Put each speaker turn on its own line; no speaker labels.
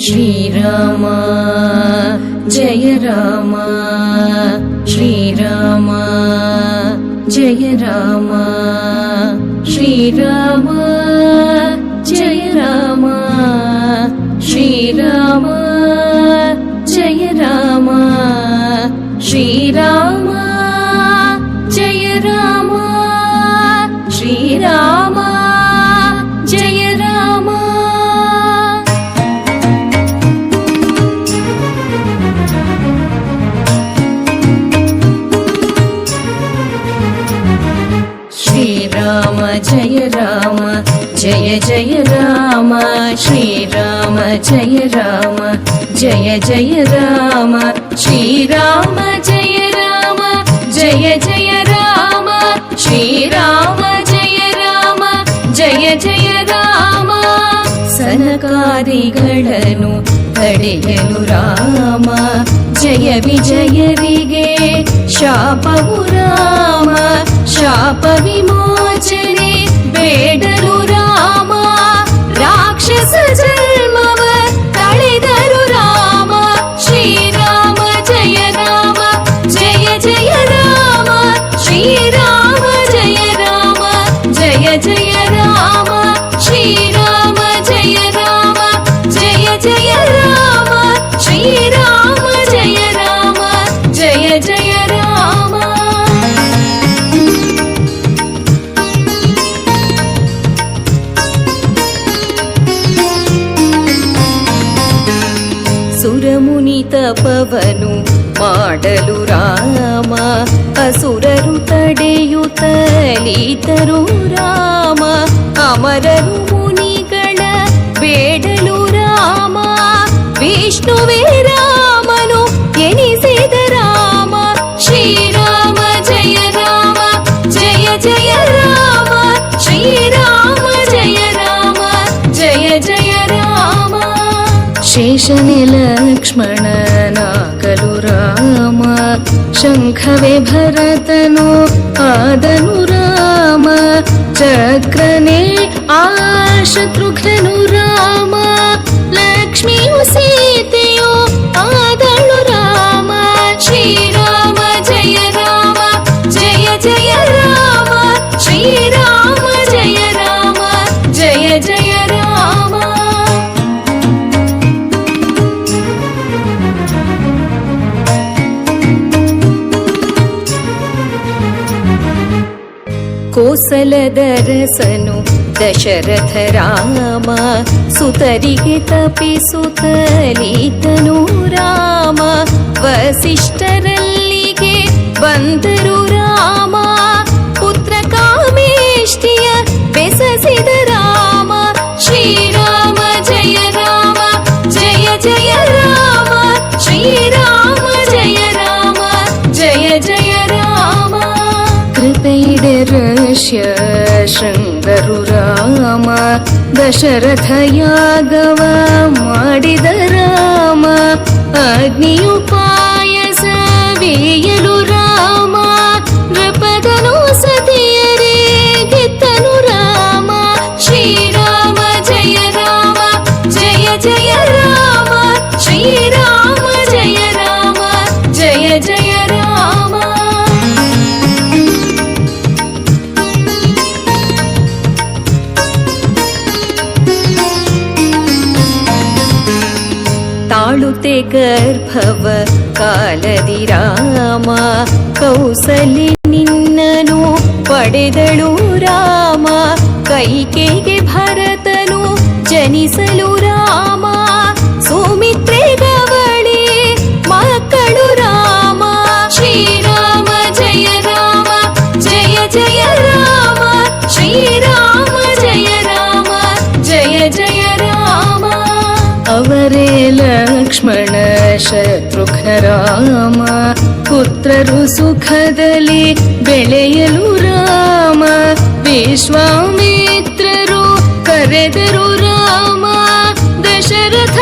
ಶ್ರೀರಾಮ ಜಯ ರಾಮ ಶ್ರೀರಾಮ ಜಯ ರಾಮ ಶ್ರೀರಾಮ ಜಯ ರಾಮ ಶ್ರೀರಾಮ ಜಯ ರಾಮ ಶ್ರೀರಾಮ ಜಯ ರಾಮ ಶ್ರೀರಾಮ ಜಯ ರಾಮ. ಶ್ರೀರಾಮ ಜಯ ರಾಮ ಜಯ ಜಯ ರಾಮ ಶ್ರೀರಾಮ ಜಯ ರಾಮ ಜಯ ಜಯ ರಾಮ ಶ್ರೀರಾಮ ಜಯ ರಾಮ ಜಯ ಜಯ ರಾಮ ಶ್ರೀರಾಮ ಜಯ ರಾಮ ಜಯ ಜಯ ರಾಮ. ಸನಕಾದಿಗಳನ್ನು ತಡೆಯಲು ರಾಮ ಜಯ ವಿಜಯರಿಗೆ ಶಾಪವು ರಾಮ ಶಾಪ ವಿಮೋಚನೆ ಬೇಡಲು ರಾಮ ರಾಕ್ಷಸ ಜನ್ಮವ ಕಳೆದರು ರಾಮ ಶ್ರೀರಾಮ ಜಯ ರಾಮ ಜಯ ಜಯ ರಾಮ ಶ್ರೀರಾಮ ಜಯ ರಾಮ ಜಯ ಜಯ ರಾಮ ಶ್ರೀರಾಮ ಜಯ ರಾಮ ಜಯ ಜಯ ರಾಮ ಶ್ರೀರಾಮ ಜಯ ರಾಮ ಜಯ ಜಯ ರಾಮ. ಸುರಮುನಿ ತಪವನು ಮಾಡಲು ರಾಮ ಅಸುರರು ತಡೆಯುತ್ತಲೀತರು ರಾಮ ಅಮರರು ಮುನಿಗಳ ಬೇಡಲು ರಾಮ ವಿಷ್ಣುವೇ ರಾಮನು ಎನಿಸಿದ ರಾಮ ಶ್ರೀರಾಮ ಜಯ ರಾಮ ಜಯ ಜಯ ರಾಮ ಶ್ರೀರಾಮ ಜಯ ರಾಮ ಜಯ ಜಯ ರಾಮ. ಶೇಷನೆ ಲಕ್ಷ್ಮಣನಾಗಲು ರಾಮ ಶಂಖವೇ ಭರತನು ಆದನು ರಾಮ ಚಕ್ರನೇ ಆ ಶತ್ರುಘ್ನನು ರಾಮ ಲಕ್ಷ್ಮಿಯು ಸೀತೆಯು ಆದಳು ರಾಮ ಶ್ರೀರಾಮ ಜಯ ರಾಮ ಜಯ ಜಯ ರಾಮ ಶ್ರೀರಾಮ ಜಯ ರಾಮ ಜಯ ಜಯ ರಾಮ. ಕೋಸಲದರಸನು ದಶರಥ ರಾಮ ಸುತರಿಗೆ ತಪಿಸುತ್ತಲೀತನು ರಾಮ ವಸಿಷ್ಠರಲ್ಲಿಗೆ ಬಂದರು ರಾಮ ಪುತ್ರ ಕಾಮೇಷ್ಟಿಯ ಬೆಸಸಿದ ರಾಮ ಶ್ರೀರಾಮ ಜಯ ರಾಮ ಜಯ ಜಯ ರಾಮ ಶ್ರೀರಾಮ ಜಯ ರಾಮ ಜಯ ಜಯ ರಾಮ. ಕೃಪೈಡರಶ್ಯ ಶೃಂಗರು ರಾಮ ದಶರಥ ಯಾಗವ ಮಾಡಿದ ರಾಮ ಅಗ್ನಿಯು ಪಾಯಸವೇಯಲು ರಾಮ ನೃಪದನು ಸತಿಯರೇ ಗೆದ್ದನು ರಾಮ ಶ್ರೀರಾಮ ಜಯ ರಾಮ ಜಯ ಜಯ ರಾಮ ಶ್ರೀರಾಮ ಜಯ ರಾಮ ಜಯ ಜಯ ರಾಮ. ತಾಳುತೆ ಗರ್ಭವ ಕಾಲದಿ ರಾಮ ಕೌಸಲ್ಯ ನಿನ್ನನು ಪಡೆದಳು ರಾಮ ಕೈಕೇಯಿಗೆ ಭರತನು ಜನಿಸಲು ರಾಮ ಸುಮಿತ್ರೆ ಗವಳಿ ಮಕ್ಕಳು ರಾಮ ಶ್ರೀರಾಮ ಜಯ ರಾಮ ಜಯ ಜಯ ರಾಮ ಶ್ರೀರಾಮ ಜಯ ರಾಮ ಜಯ ಜಯ ರಾಮ. ಅವರೇ ಲಕ್ಷ್ಮಣ ಶತ್ರುಘ್ನ ರಾಮ ಪುತ್ರರು ಸುಖದಲ್ಲಿ ಬೆಳೆಯಲು ರಾಮ ವಿಶ್ವಾಮಿತ್ರರು ಕರೆದರು ರಾಮ ದಶರಥ